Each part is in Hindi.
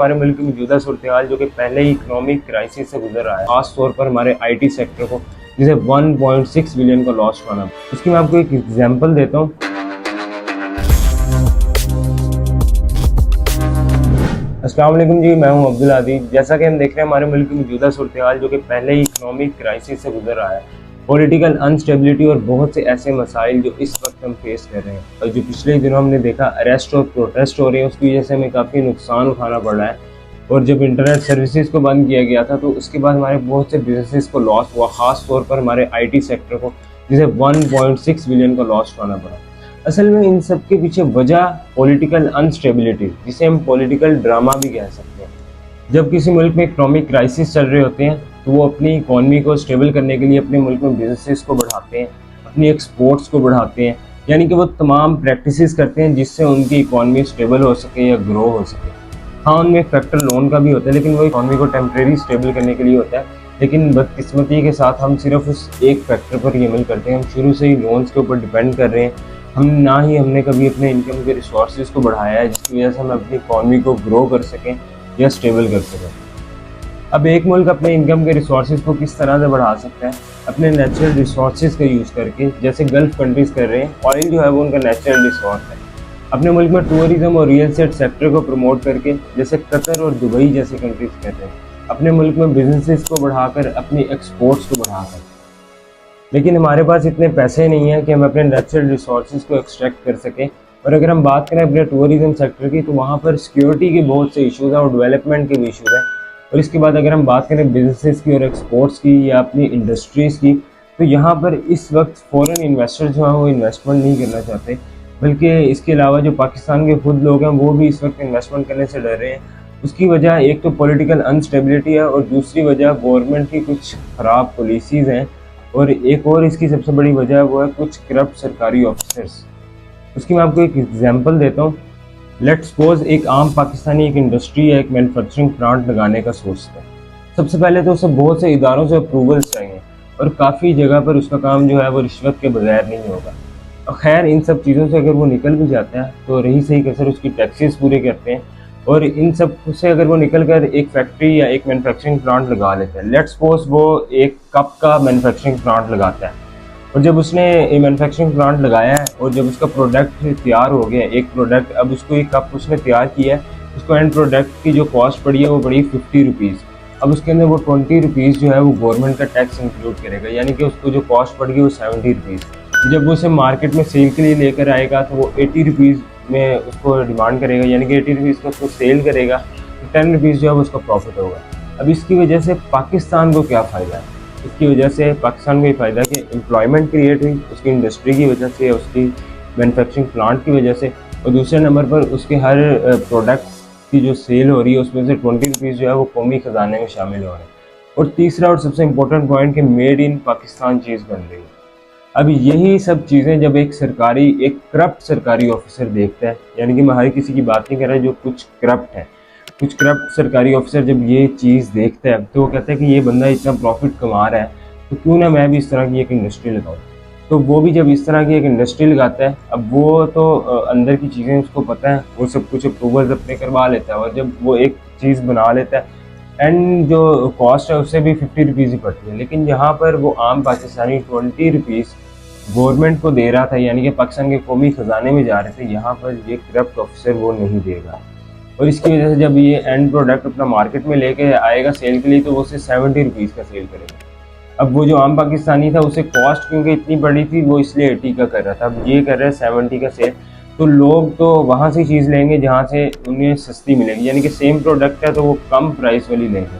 हमारे मुल्क की मौजूदा सूरत-ए-हाल जो कि पहले ही इकोनॉमिक क्राइसिस से गुजर रहा है, खास तौर पर हमारे आईटी सेक्टर को जिसे 1.6 बिलियन का लॉस उठाना। उसकी मैं आपको एक एग्जांपल देता हूँ। अस्सलाम वालेकुम जी, मैं हूँ अब्दुल आदि। जैसा कि हम देख रहे हैं हमारे मुल्क की मौजूदा सूरत-ए-हाल जो कि पहले ही इकोनॉमिक क्राइसिस से गुजर रहा है, पॉलिटिकल अनस्टेबिलिटी और बहुत से ऐसे मसाइल जो इस वक्त हम फेस कर रहे हैं और जो पिछले दिनों हमने देखा अरेस्ट और प्रोटेस्ट हो रहे हैं, उसकी वजह से हमें काफ़ी नुकसान उठाना पड़ रहा है। और जब इंटरनेट सर्विसेज को बंद किया गया था तो उसके बाद हमारे बहुत से बिजनेसेस को लॉस हुआ, ख़ास तौर पर हमारे आईटी सेक्टर को जिसे 1.6 बिलियन का लॉस उठाना पड़ा। असल में इन सब के पीछे वजह पॉलिटिकल अनस्टेबिलिटी, जिसे हम पॉलिटिकल ड्रामा भी कह सकते हैं। जब किसी मुल्क में इकोनॉमिक क्राइसिस चल रहे होते हैं तो वो अपनी इकॉनमी को स्टेबल करने के लिए अपने मुल्क में बिजनेसेस को बढ़ाते हैं, अपनी एक्सपोर्ट्स को बढ़ाते हैं, यानी कि वो तमाम प्रैक्टिसेस करते हैं जिससे उनकी इकॉनमी स्टेबल हो सके या ग्रो हो सके। हाँ, उनमें एक फैक्टर लोन का भी होता है, लेकिन वो इकॉनमी को टेम्प्रेरी स्टेबल करने के लिए होता है। लेकिन बदकिस्मती के साथ हम सिर्फ उस एक फैक्टर पर ही अमल करते हैं। हम शुरू से ही लोन्स के ऊपर डिपेंड कर रहे हैं। हमने कभी अपने इनकम के रिसोर्सेज को बढ़ाया है जिसकी वजह से हम अपनी इकॉनमी को ग्रो कर सकें या स्टेबल कर सकें। अब एक मुल्क अपने इनकम के रिसोर्सेज को किस तरह से बढ़ा सकता है? अपने नेचुरल रिसोर्सेज का यूज़ करके, जैसे गल्फ कंट्रीज़ कर रहे हैं। ऑयल जो है वो उनका नेचुरल रिसोर्स है। अपने मुल्क में टूरिज्म और रियल एस्टेट सेक्टर को प्रमोट करके, जैसे कतर और दुबई जैसे कंट्रीज कर रहे हैं। अपने मुल्क में बिजनेसेस को बढ़ाकर, अपनी एक्सपोर्ट्स को बढ़ाकर। लेकिन हमारे पास इतने पैसे नहीं हैं कि हम अपने नेचुरल रिसोर्सेज को एक्सट्रैक्ट कर सकें। और अगर हम बात करें अपने टूरिज्म सेक्टर की तो वहाँ पर सिक्योरिटी के बहुत से इशूज़ हैं और डेवलपमेंट के भी इशूज़ हैं। और इसके बाद अगर हम बात करें बिजनेसेस की और एक्सपोर्ट्स की या अपनी इंडस्ट्रीज़ की, तो यहाँ पर इस वक्त फ़ॉरेन इन्वेस्टर्स जो हैं वो इन्वेस्टमेंट नहीं करना चाहते, बल्कि इसके अलावा जो पाकिस्तान के खुद लोग हैं वो भी इस वक्त इन्वेस्टमेंट करने से डर रहे हैं। उसकी वजह एक तो पॉलिटिकल अनस्टेबिलिटी है और दूसरी वजह गवर्नमेंट की कुछ ख़राब पॉलिसीज़ हैं, और एक और इसकी सबसे बड़ी वजह वो है कुछ करप्ट सरकारी ऑफिसर्स। उसकी मैं आपको एक एग्जांपल देता हूँ। लेट्स सपोज एक आम पाकिस्तानी एक इंडस्ट्री या एक मैन्युफैक्चरिंग प्लांट लगाने का सोचता है। सबसे पहले तो उसे बहुत से इदारों से अप्रूवल्स चाहिए और काफ़ी जगह पर उसका काम जो है वो रिश्वत के बगैर नहीं होगा। और खैर, इन सब चीज़ों से अगर वो निकल भी जाता है तो रही सही कसर उसकी टैक्सेस पूरे करते हैं, और इन सब से अगर वो निकल कर एक फैक्ट्री या एक मैन्युफैक्चरिंग प्लांट लगा लेता है। लेट्स सपोज वो एक कप का मैन्युफैक्चरिंग प्लांट लगाता है, और जब उसने एक मैन्युफैक्चरिंग प्लांट लगाया है और जब उसका प्रोडक्ट तैयार हो गया, एक प्रोडक्ट, अब उसको एक कप उसने तैयार किया है, उसको एंड प्रोडक्ट की जो कॉस्ट पड़ी है वो पड़ी 50 रुपीज़। अब उसके अंदर वो 20 रुपीज़ जो है वो गवर्नमेंट का टैक्स इंक्लूड करेगा, यानी कि उसको जो कॉस्ट पड़ेगी वो 70 रुपीज़। जब वो उसे मार्केट में सेल के लिए लेकर आएगा तो वो 80 रुपीज़ में उसको डिमांड करेगा, यानी कि 80 रुपीज़ का उसको सेल करेगा, तो 10 रुपीज़ जो है वो उसका प्रॉफिट होगा। अब इसकी वजह से पाकिस्तान को क्या फ़ायदा है? इसकी वजह से पाकिस्तान को ये फ़ायदा कि एम्प्लॉयमेंट क्रिएट हुई उसकी इंडस्ट्री की वजह से, उसकी मैन्युफैक्चरिंग प्लांट की वजह से, और दूसरे नंबर पर उसके हर प्रोडक्ट की जो सेल हो रही है उसमें से 20 रुपीज़ जो है वो कौमी ख़जाने में शामिल हो रहे हैं। और तीसरा और सबसे इम्पोर्टेंट पॉइंट कि मेड इन पाकिस्तान चीज़ बन रही है। अब यही सब चीज़ें जब एक करप्ट सरकारी ऑफिसर देखता है, यानी कि मैं हर किसी की बात नहीं कर रहा, जो कुछ करप्ट है, कुछ करप्ट सरकारी ऑफिसर जब ये चीज़ देखता है तो वो कहता है कि ये बंदा इतना प्रॉफिट कमा रहा है तो क्यों ना मैं भी इस तरह की एक इंडस्ट्री लगाऊँ। तो वो भी जब इस तरह की एक इंडस्ट्री लगाता है, अब वो तो अंदर की चीज़ें उसको पता है, वो सब कुछ अप्रूवल्स अपने करवा लेता है, और जब वो एक चीज़ बना लेता है एंड जो कॉस्ट है उससे भी 50 रुपीज़ ही पड़ती है। लेकिन यहाँ पर वो आम पाकिस्तानी 20 रुपीज़ गवर्नमेंट को दे रहा था, यानी कि पाकिस्तान के कौमी ख़जाने में जा रहे थे, यहाँ पर ये करप्ट ऑफिसर वो नहीं देगा। और इसकी वजह से जब ये एंड प्रोडक्ट अपना मार्केट में लेके आएगा सेल के लिए तो वो उसे 70 रुपीज़ का सेल करेगा। अब वो जो आम पाकिस्तानी था उसे कॉस्ट क्योंकि इतनी बड़ी थी वो इसलिए 80 का कर रहा था, अब ये कर रहा है 70 का सेल। तो लोग तो वहाँ से चीज़ लेंगे जहाँ से उन्हें सस्ती मिलेगी, यानी कि सेम प्रोडक्ट है तो वो कम प्राइस वाली लेंगे।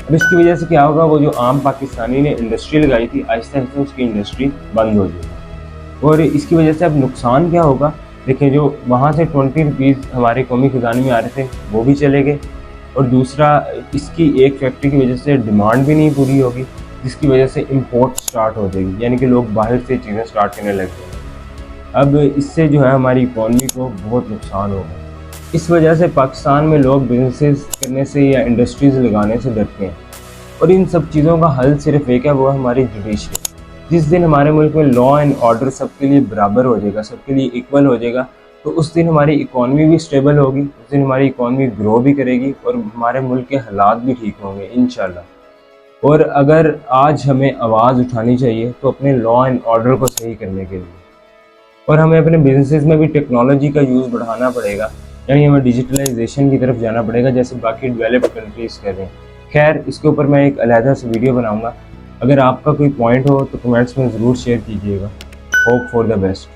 अब इसकी वजह से क्या होगा, वो जो आम पाकिस्तानी ने इंडस्ट्री लगाई थी आहिस्ता आहिस्ता उसकी इंडस्ट्री बंद हो जाएगी। और इसकी वजह से अब नुकसान क्या होगा, देखिए, जो वहाँ से 20 रुपीज़ हमारे कौमी खजाने में आ रहे थे वो भी चले गए, और दूसरा इसकी एक फैक्ट्री की वजह से डिमांड भी नहीं पूरी होगी, जिसकी वजह से इंपोर्ट स्टार्ट हो जाएगी, यानी कि लोग बाहर से चीज़ें स्टार्ट करने लग जाएंगे। अब इससे जो है हमारी इकॉनमी को बहुत नुकसान होगा। इस वजह से पाकिस्तान में लोग बिजनेसेस करने से या इंडस्ट्रीज़ लगाने से डरते हैं, और इन सब चीज़ों का हल सिर्फ एक है, वो है हमारी जुडिशरी। जिस दिन हमारे मुल्क में लॉ एंड ऑर्डर सबके लिए बराबर हो जाएगा, सबके लिए इक्वल हो जाएगा, तो उस दिन हमारी इकॉनमी भी स्टेबल होगी, उस दिन हमारी इकॉनमी ग्रो भी करेगी और हमारे मुल्क के हालात भी ठीक होंगे इंशाल्लाह। और अगर आज हमें आवाज़ उठानी चाहिए तो अपने लॉ एंड ऑर्डर को सही करने के लिए, और हमें अपने बिजनेसेस में भी टेक्नोलॉजी का यूज़ बढ़ाना पड़ेगा, यानी हमें डिजिटलाइजेशन की तरफ जाना पड़ेगा जैसे बाकी डेवलप्ड कंट्रीज़ कर रहे हैं। खैर, इसके ऊपर मैं एक अलहदा से वीडियो बनाऊंगा। अगर आपका कोई पॉइंट हो तो कमेंट्स में ज़रूर शेयर कीजिएगा। Hope for the best.